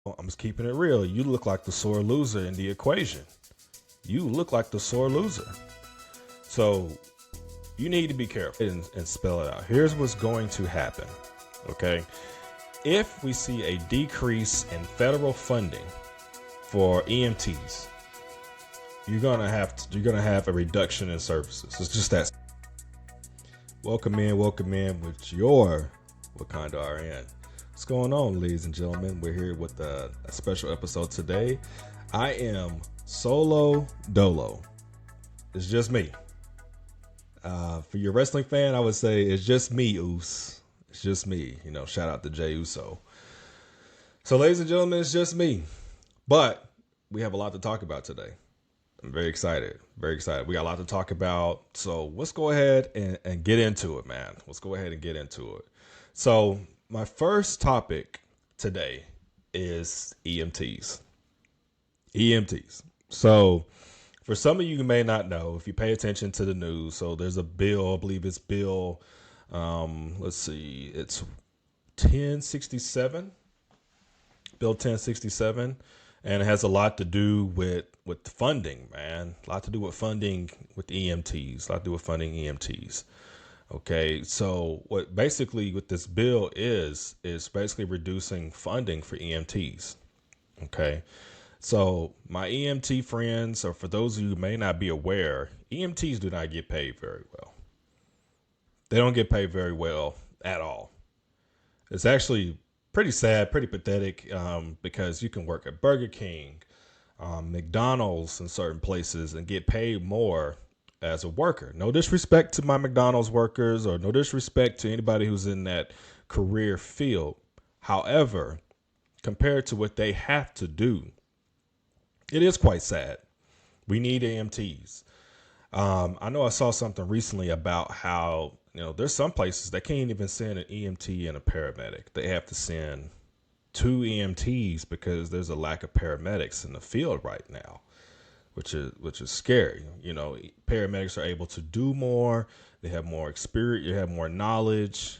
I'm just keeping it real. You look like the sore loser in the equation. You look like the sore loser. So you need to be careful and spell it out. Here's what's going to happen. Okay. If we see a decrease in federal funding for EMTs, you're gonna have a reduction in services. It's just that. Welcome in with your Wakanda RN. What's going on, ladies and gentlemen? We're here with a special episode today. I am solo dolo. It's just me. For your wrestling fan, I would say it's just me, Uso. It's just me. Shout out to Jey Uso. So, ladies and gentlemen, it's just me. But we have a lot to talk about today. I'm very excited. Very excited. We got a lot to talk about. So let's go ahead and get into it, man. Let's go ahead and get into it. So my first topic today is EMTs. EMTs. So for some of you who may not know, if you pay attention to the news, so there's a bill, I believe it's bill, it's 1067, bill 1067. And it has a lot to do with funding, man. A lot to do with funding with EMTs. A lot to do with funding EMTs. Okay, so what this bill is basically reducing funding for EMTs. Okay, so my EMT friends, or for those of you who may not be aware, EMTs do not get paid very well. They don't get paid very well at all. It's actually pretty sad, pretty pathetic, because you can work at Burger King, McDonald's in certain places and get paid more as a worker. No disrespect to my McDonald's workers or no disrespect to anybody who's in that career field. However, compared to what they have to do, it is quite sad. We need EMTs. I know I saw something recently about how, there's some places that can't even send an EMT and a paramedic. They have to send two EMTs because there's a lack of paramedics in the field right now, which is scary. Paramedics are able to do more. They have more experience. You have more knowledge,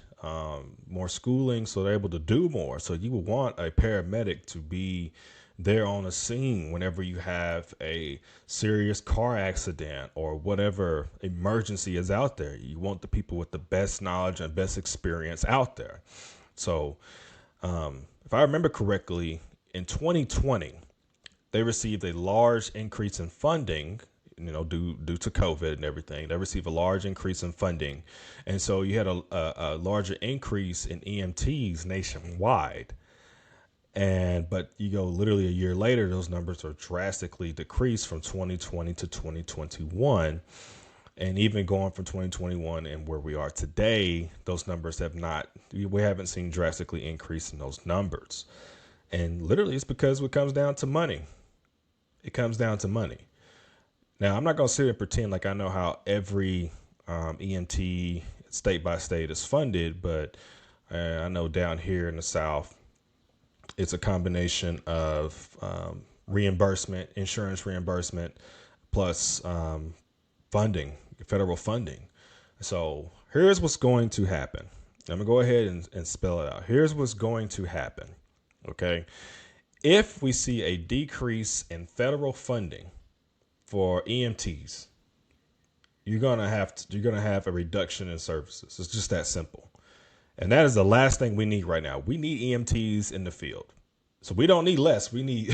more schooling, so they're able to do more. So you would want a paramedic to be there on the scene whenever you have a serious car accident or whatever emergency is out there. You want the people with the best knowledge and best experience out there. So if I remember correctly, in 2020, they received a large increase in funding, due to COVID and everything. They received a large increase in funding. And so you had a larger increase in EMTs nationwide. But you go literally a year later, those numbers are drastically decreased from 2020 to 2021. And even going from 2021 and where we are today, those numbers we haven't seen drastically increase in those numbers. And literally it's because it comes down to money. It comes down to money. Now, I'm not going to sit here and pretend like I know how every EMT state by state is funded, but I know down here in the South, it's a combination of reimbursement, insurance reimbursement, plus funding, federal funding. So here's what's going to happen. I'm going to go ahead and spell it out. Here's what's going to happen. Okay. If we see a decrease in federal funding for EMTs, you're going to have a reduction in services. It's just that simple. And that is the last thing we need right now. We need EMTs in the field. So we don't need less. We need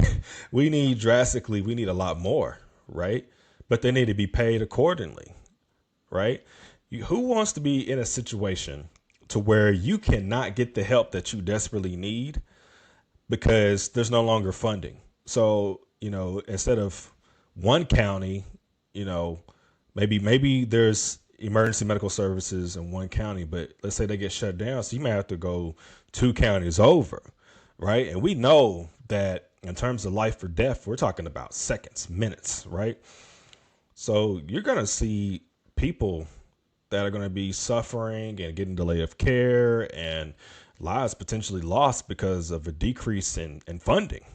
we need a lot more, right? But they need to be paid accordingly, right? Who wants to be in a situation to where you cannot get the help that you desperately need because there's no longer funding? So, instead of one county, maybe there's emergency medical services in one county, but let's say they get shut down. So you may have to go 2 counties over, right? And we know that in terms of life or death, we're talking about seconds, minutes, right? So you're going to see people that are going to be suffering and getting delay of care and lives potentially lost because of a decrease in funding.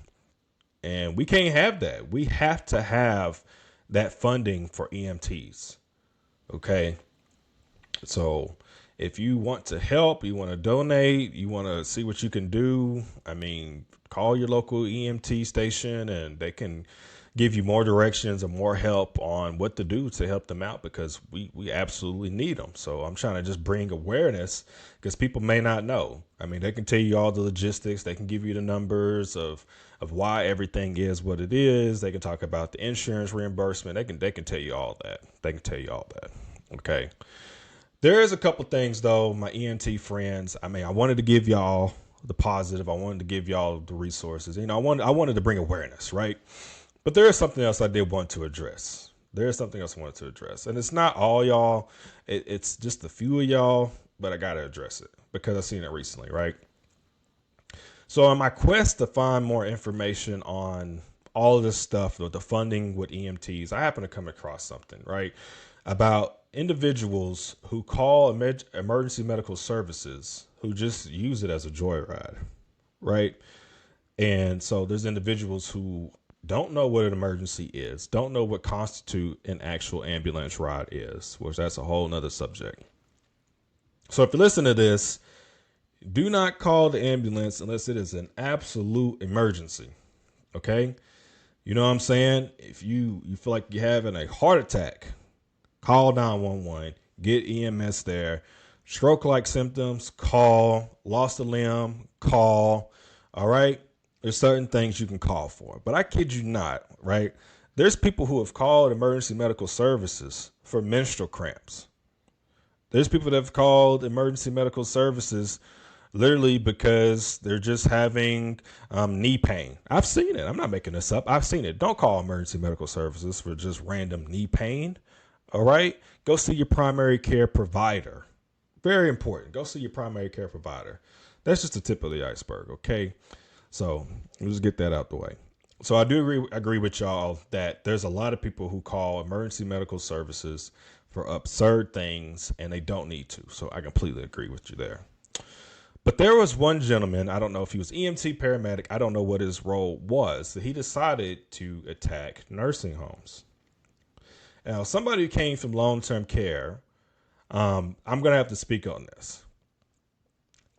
And we can't have that. We have to have that funding for EMTs. Okay. So if you want to help, you want to donate, you want to see what you can do, Call your local EMT station and they can give you more directions and more help on what to do to help them out, because we absolutely need them. So I'm trying to just bring awareness, because people may not know. I mean, they can tell you all the logistics. They can give you the numbers of why everything is what it is. They can talk about the insurance reimbursement. They can tell you all that. They can tell you all that. Okay. There is a couple things though, my EMT friends. I mean, I wanted to give y'all the positive. I wanted to give y'all the resources. I wanted to bring awareness, right? But there is something else I did want to address. There is something else I wanted to address. And it's not all y'all. It's just a few of y'all, but I got to address it because I've seen it recently, right? So in my quest to find more information on all of this stuff, the funding with EMTs, I happen to come across something, right, about individuals who call emergency medical services who just use it as a joyride, right? And so there's individuals who don't know what an emergency is, don't know what constitute an actual ambulance ride is, which that's a whole nother subject. So if you listen to this, do not call the ambulance unless it is an absolute emergency. Okay. You know what I'm saying? If you feel like you're having a heart attack, call 911, get EMS there. Stroke-like symptoms, call. Lost a limb, call. All right. There's certain things you can call for, but I kid you not, right? There's people who have called emergency medical services for menstrual cramps. There's people that have called emergency medical services literally because they're just having knee pain. I've seen it. I'm not making this up. I've seen it. Don't call emergency medical services for just random knee pain. All right. Go see your primary care provider. Very important. Go see your primary care provider. That's just the tip of the iceberg. Okay. So we'll just get that out the way. So I do agree with y'all that there's a lot of people who call emergency medical services for absurd things and they don't need to. So I completely agree with you there. But there was one gentleman, I don't know if he was EMT, paramedic, I don't know what his role was, that he decided to attack nursing homes. Now, somebody who came from long-term care, I'm going to have to speak on this.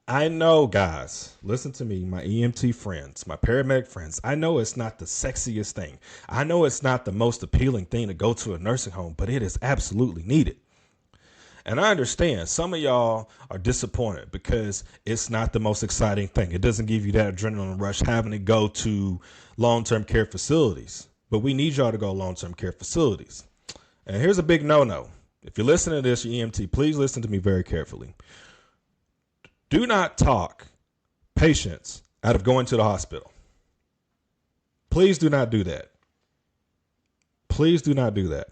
I know, guys, listen to me, my EMT friends, my paramedic friends. I know it's not the sexiest thing. I know it's not the most appealing thing to go to a nursing home, but it is absolutely needed. And I understand some of y'all are disappointed because it's not the most exciting thing. It doesn't give you that adrenaline rush having to go to long-term care facilities. But we need y'all to go to long-term care facilities. And here's a big no-no. If you're listening to this, your EMT, please listen to me very carefully. Do not talk patients out of going to the hospital. Please do not do that. Please do not do that.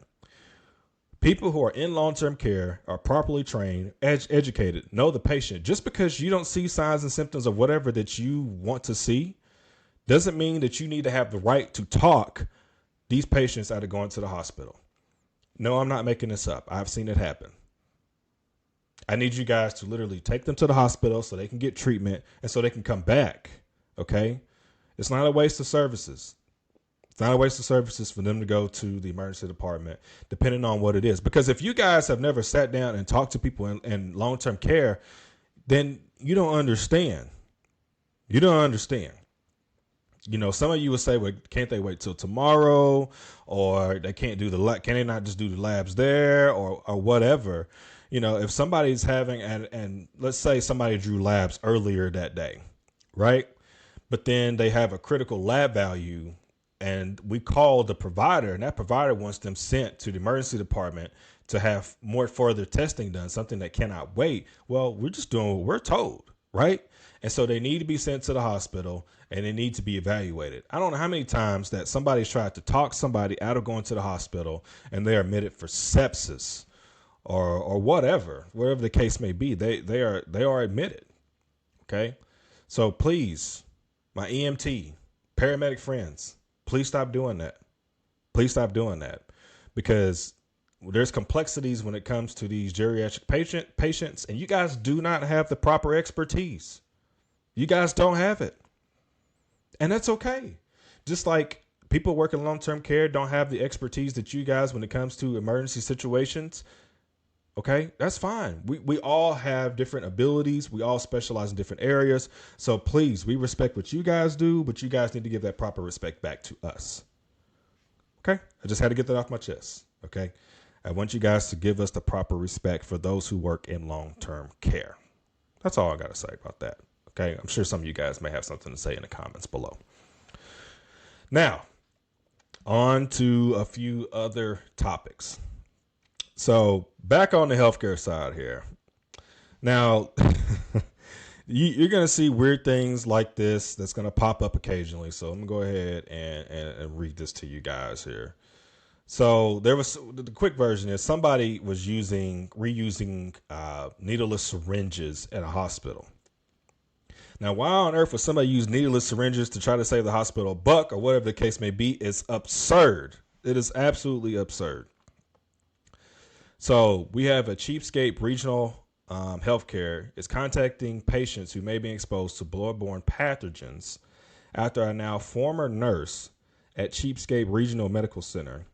People who are in long-term care are properly trained, educated, know the patient. Just because you don't see signs and symptoms of whatever that you want to see doesn't mean that you need to have the right to talk these patients out of going to the hospital. No, I'm not making this up. I've seen it happen. I need you guys to literally take them to the hospital so they can get treatment and so they can come back. Okay. It's not a waste of services. It's not a waste of services for them to go to the emergency department, depending on what it is. Because if you guys have never sat down and talked to people in long-term care, then you don't understand. You don't understand. You know, some of you would say, well, can't they wait till tomorrow? Or they can't do can they not just do the labs there or whatever? You know, if somebody's having, and let's say somebody drew labs earlier that day, right? But then they have a critical lab value and we call the provider and that provider wants them sent to the emergency department to have more further testing done, something that cannot wait. Well, we're just doing what we're told, right? And so they need to be sent to the hospital and they need to be evaluated. I don't know how many times that somebody's tried to talk somebody out of going to the hospital and they're admitted for sepsis or whatever the case may be. They are admitted. Okay. So please, my EMT, paramedic friends, please stop doing that. Please stop doing that because there's complexities when it comes to these geriatric patients, and you guys do not have the proper expertise. You guys don't have it. And that's okay. Just like people working long-term care don't have the expertise that you guys when it comes to emergency situations. Okay, that's fine. We all have different abilities. We all specialize in different areas. So please, we respect what you guys do, but you guys need to give that proper respect back to us. Okay, I just had to get that off my chest. Okay, I want you guys to give us the proper respect for those who work in long-term care. That's all I got to say about that. Okay, I'm sure some of you guys may have something to say in the comments below. Now, on to a few other topics. So back on the healthcare side here. Now, you're going to see weird things like this that's going to pop up occasionally. So I'm going to go ahead and read this to you guys here. So there was the quick version is somebody was reusing needleless syringes at a hospital. Now, why on earth would somebody use needleless syringes to try to save the hospital a buck or whatever the case may be? Is absurd. It is absolutely absurd. So we have a cheapskate regional healthcare is contacting patients who may be exposed to bloodborne pathogens after a now former nurse at Cheapskate Regional Medical Center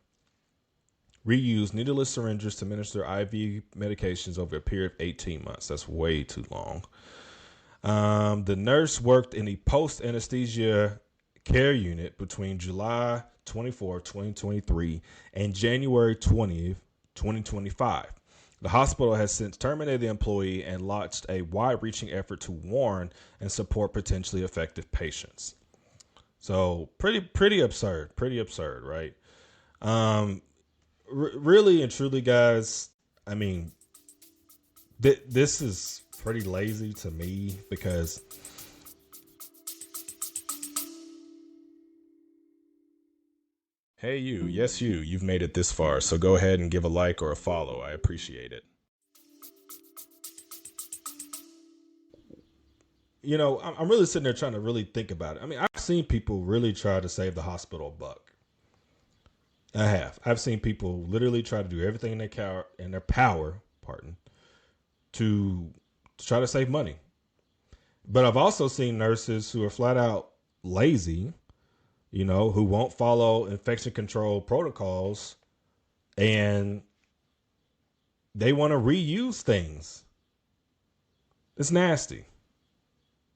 reused needleless syringes to administer IV medications over a period of 18 months. That's way too long. The nurse worked in the post-anesthesia care unit between July 24, 2023 and January 20th, 2025. The hospital has since terminated the employee and launched a wide-reaching effort to warn and support potentially affected patients. So pretty absurd, right? Really and truly, guys, I mean, this is pretty lazy to me because hey, yes, you've made it this far. So go ahead and give a like or a follow. I appreciate it. You know, I'm really sitting there trying to really think about it. I mean, I've seen people really try to save the hospital buck. I have. I've seen people literally try to do everything in their power, to try to save money. But I've also seen nurses who are flat out lazy, you know, who won't follow infection control protocols and they want to reuse things. It's nasty.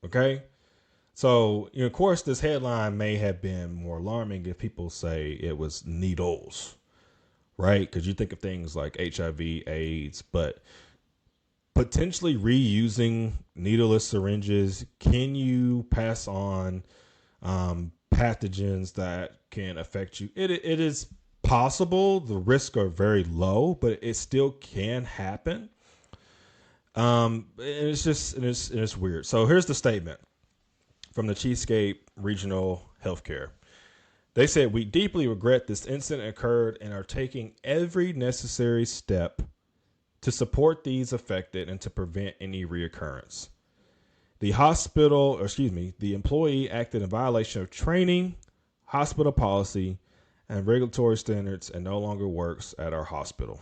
Okay. So, you know, of course, this headline may have been more alarming if people say it was needles, right? Because you think of things like HIV, AIDS, but potentially reusing needleless syringes, can you pass on pathogens that can affect you? It is possible. The risks are very low, but it still can happen. And it's weird. So here's the statement from the Cheapskate Regional Healthcare. They said, "We deeply regret this incident occurred and are taking every necessary step to support these affected and to prevent any reoccurrence. The the employee acted in violation of training, hospital policy, and regulatory standards and no longer works at our hospital.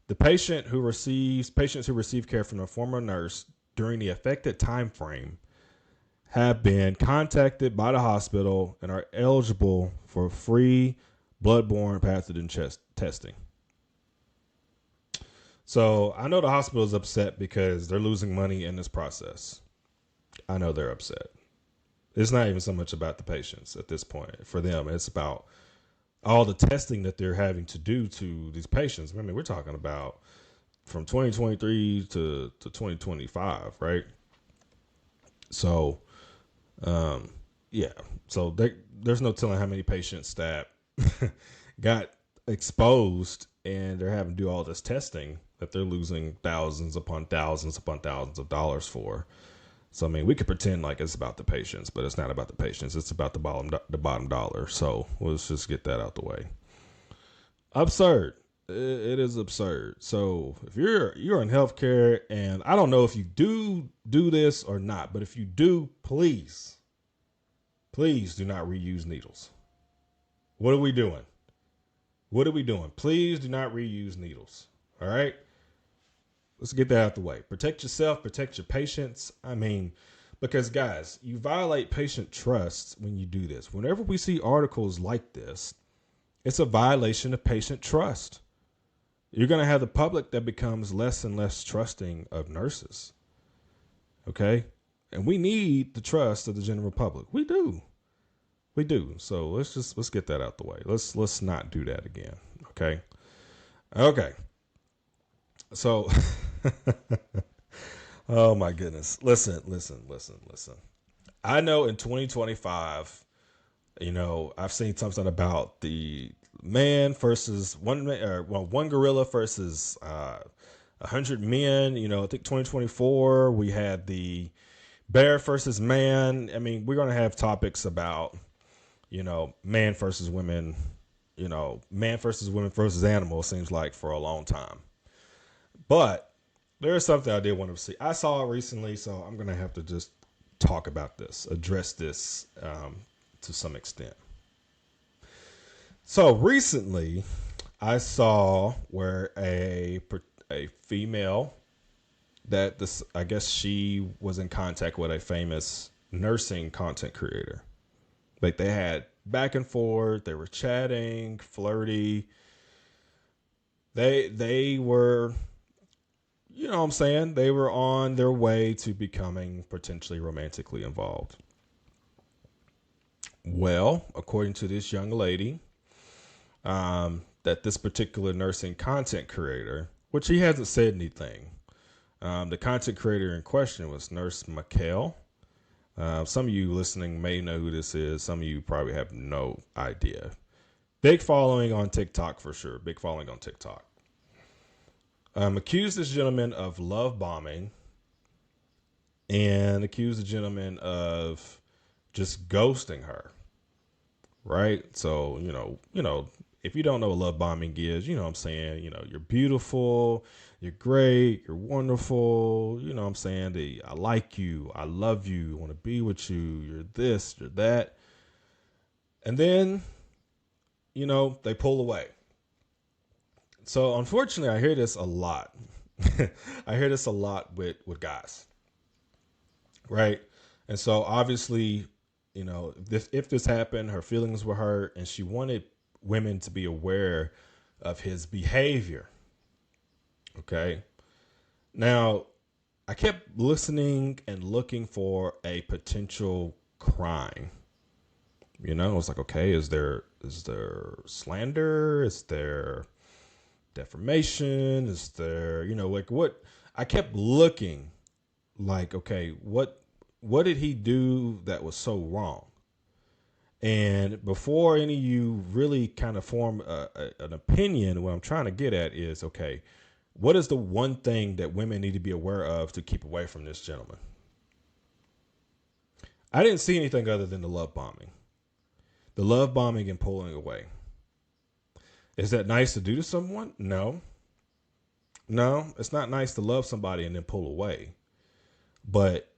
The patients who receive care from a former nurse during the affected time frame have been contacted by the hospital and are eligible for free bloodborne pathogen testing." So I know the hospital is upset because they're losing money in this process. I know they're upset. It's not even so much about the patients at this point. For them, it's about all the testing that they're having to do to these patients. I mean, we're talking about from 2023 to 2025, right? So, yeah. So there's no telling how many patients that got exposed and they're having to do all this testing that they're losing thousands upon thousands of dollars for. So, I mean, we could pretend like it's about the patients, but it's not about the patients. It's about the bottom dollar. So let's just get that out the way. Absurd. It is absurd. So if you're in healthcare, and I don't know if you do this or not, but if you do, please do not reuse needles. What are we doing? Please do not reuse needles. All right. Let's get that out the way. Protect yourself, protect your patients. I mean, because guys, you violate patient trust when you do this. Whenever we see articles like this, it's a violation of patient trust. You're going to have the public that becomes less and less trusting of nurses. Okay. And we need the trust of the general public. We do. We do. So let's get that out the way. Let's not do that again. Okay. Okay. So, oh my goodness. Listen. I know in 2025, I've seen something about the man versus one gorilla versus 100 men. I think 2024 we had the bear versus man. I mean, we're gonna have topics about man versus women. Man versus women versus animals seems like for a long time. But there is something I did want to see. I saw it recently, so I'm gonna have to just talk about this, address this to some extent. So recently, I saw where a female that I guess she was in contact with a famous nursing content creator. Like they had back and forth, they were chatting, flirty. They were, what I'm saying, they were on their way to becoming potentially romantically involved. Well, according to this young lady, that this particular nursing content creator, which he hasn't said anything. The content creator in question was Nurse Mikhail. Some of you listening may know who this is. Some of you probably have no idea. Big following on TikTok for sure. Big following on TikTok. Accused this gentleman of love bombing and accused the gentleman of just ghosting her. Right? So, if you don't know what love bombing is, you know what I'm saying? You're beautiful, you're great, you're wonderful. You know what I'm saying? I like you, I love you, I want to be with you, you're this, you're that. And then, they pull away. So unfortunately, I hear this a lot. I hear this a lot with guys. Right? And so obviously, if this happened, her feelings were hurt and she wanted women to be aware of his behavior. Okay. Now, I kept listening and looking for a potential crime. I was like, okay, is there slander? Is there defamation? Is there, what? I kept looking like, okay, what did he do that was so wrong? And before any of you really kind of form an opinion, what I'm trying to get at is, okay, what is the one thing that women need to be aware of to keep away from this gentleman? I didn't see anything other than the love bombing. The love bombing and pulling away. Is that nice to do to someone? No. No, it's not nice to love somebody and then pull away. But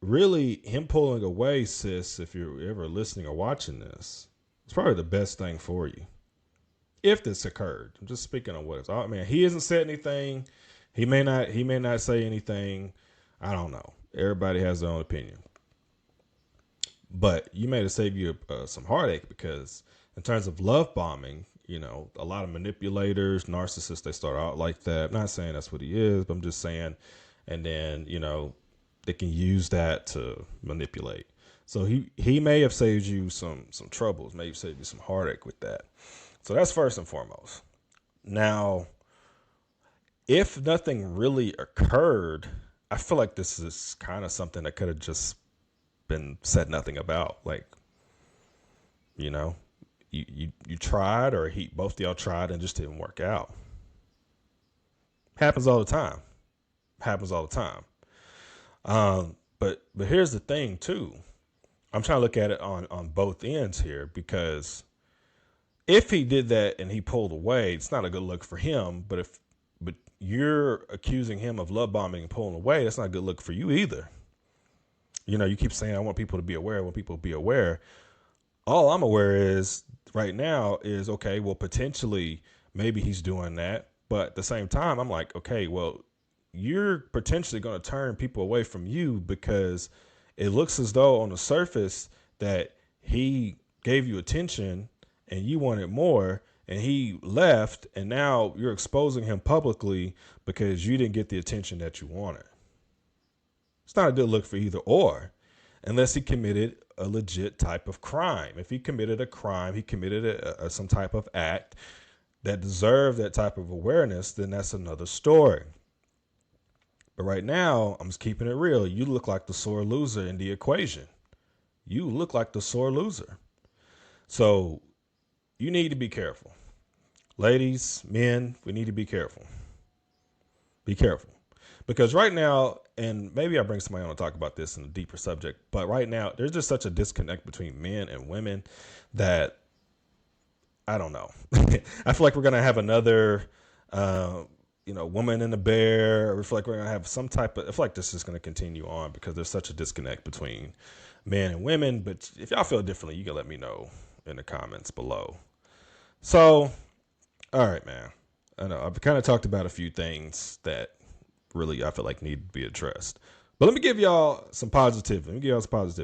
really, him pulling away, sis, if you're ever listening or watching this, it's probably the best thing for you. If this occurred, I'm just speaking on what it's. I mean, he hasn't said anything. He may not say anything. I don't know. Everybody has their own opinion. But you may have saved you some heartache because in terms of love bombing, a lot of manipulators, narcissists, they start out like that. I'm not saying that's what he is, but I'm just saying. And then, they can use that to manipulate. So he may have saved you some troubles, may have saved you some heartache with that. So that's first and foremost. Now, if nothing really occurred, I feel like this is kind of something that could have just been said nothing about. Like, you tried, or both of y'all tried and just didn't work out. Happens all the time. But here's the thing too. I'm trying to look at it on both ends here, because if he did that and he pulled away, it's not a good look for him. But you're accusing him of love bombing and pulling away, that's not a good look for you either. You keep saying, I want people to be aware. I want people to be aware. All I'm aware is right now is, okay, well, potentially maybe he's doing that. But at the same time, I'm like, okay, well, you're potentially going to turn people away from you because it looks as though on the surface that he gave you attention and you wanted more. and he left, and now you're exposing him publicly because you didn't get the attention that you wanted. It's not a good look for either or, unless he committed a legit type of crime. If he committed a crime, he committed some type of act that deserved that type of awareness, then that's another story. But right now, I'm just keeping it real. You look like the sore loser in the equation. You look like the sore loser. So you need to be careful. Ladies, men, we need to be careful. Be careful. Because right now, and maybe I'll bring somebody on to talk about this in a deeper subject, but right now, there's just such a disconnect between men and women that I don't know. I feel like we're going to have another, woman and a bear. I feel like we're going to have some type of, I feel like this is going to continue on because there's such a disconnect between men and women. But if y'all feel differently, you can let me know in the comments below. So, all right, man. I know I've kind of talked about a few things that really I feel like need to be addressed. But let me give y'all some positivity.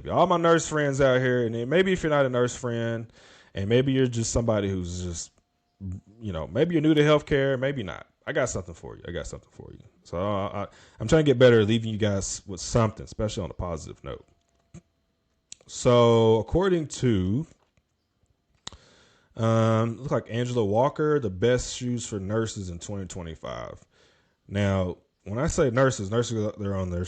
All my nurse friends out here, and maybe if you're not a nurse friend, and maybe you're just somebody who's just, maybe you're new to healthcare, maybe not. I got something for you. So I'm trying to get better at leaving you guys with something, especially on a positive note. So according to, looks like Angela Walker, the best shoes for nurses in 2025. Now, when I say nurses, they're on their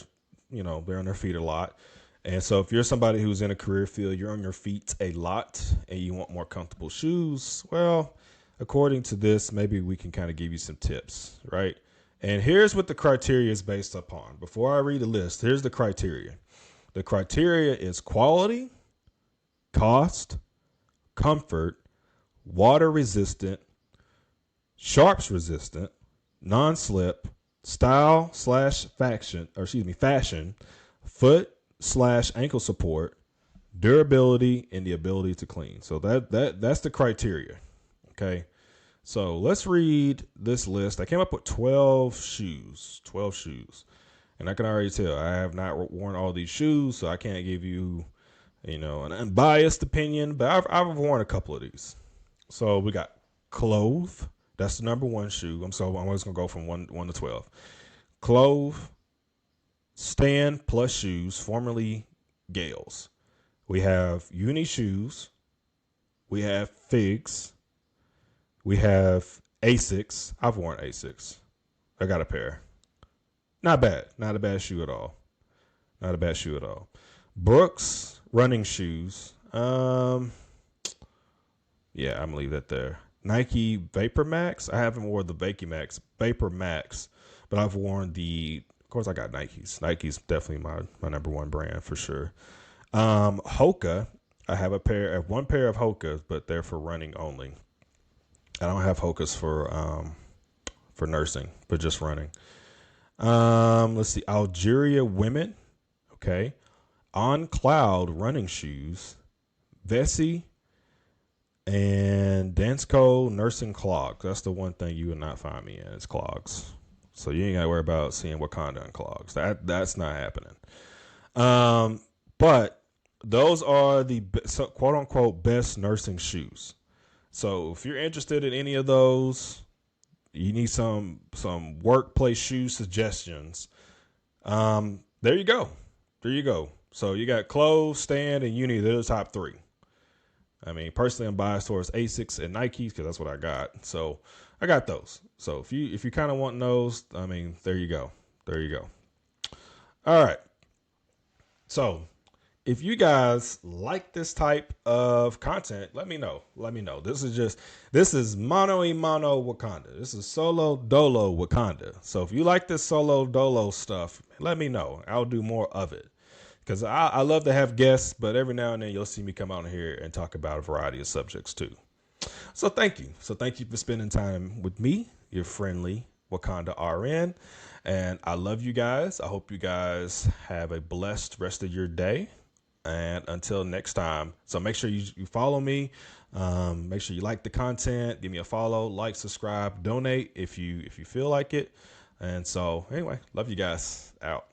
feet a lot. And so if you're somebody who's in a career field, you're on your feet a lot and you want more comfortable shoes, well, according to this, maybe we can kind of give you some tips, right? And here's what the criteria is based upon. Before I read the list, here's the criteria. The criteria is quality, cost, comfort, water resistant, sharps resistant, non-slip, fashion, foot / ankle support, durability, and the ability to clean. So that's the criteria. Okay. So let's read this list. I came up with 12 shoes. And I can already tell I have not worn all these shoes, so I can't give you, an unbiased opinion, but I've worn a couple of these. So we got Clove. That's the number one shoe. I'm just going to go from 1 to 12. Clove, Stand Plus Shoes, formerly Gales. We have Uni Shoes. We have Figs. We have Asics. I've worn Asics. I got a pair. Not bad. Not a bad shoe at all. Brooks running shoes. Yeah, I'm going to leave that there. Nike Vapor Max. I haven't worn the Vapor Max, but I've worn of course I got Nikes. Nike's definitely my number one brand for sure. Hoka. I have one pair of Hokas, but they're for running only. I don't have Hokas for nursing, but just running. Let's see. Algeria Women. Okay. On Cloud running shoes. Vessi. And Dansko nursing clogs. That's the one thing you will not find me in is clogs. So you ain't got to worry about seeing Wakanda in clogs. That's not happening. But those are the quote unquote best nursing shoes. So if you're interested in any of those, you need some workplace shoe suggestions. There you go. So you got Clove, Stand, and Uni. They're the top 3. I mean, personally, I'm biased towards Asics and Nikes because that's what I got. So I got those. So if you kind of want those, I mean, there you go. All right. So if you guys like this type of content, let me know. This is mono y mono Wakanda. This is solo dolo Wakanda. So if you like this solo dolo stuff, let me know. I'll do more of it. Because I love to have guests, but every now and then you'll see me come out here and talk about a variety of subjects too. So thank you. Thank you for spending time with me, your friendly Wakanda RN. And I love you guys. I hope you guys have a blessed rest of your day. And until next time. So make sure you follow me. Make sure you like the content. Give me a follow, like, subscribe, donate if you feel like it. And so anyway, love you guys. Out.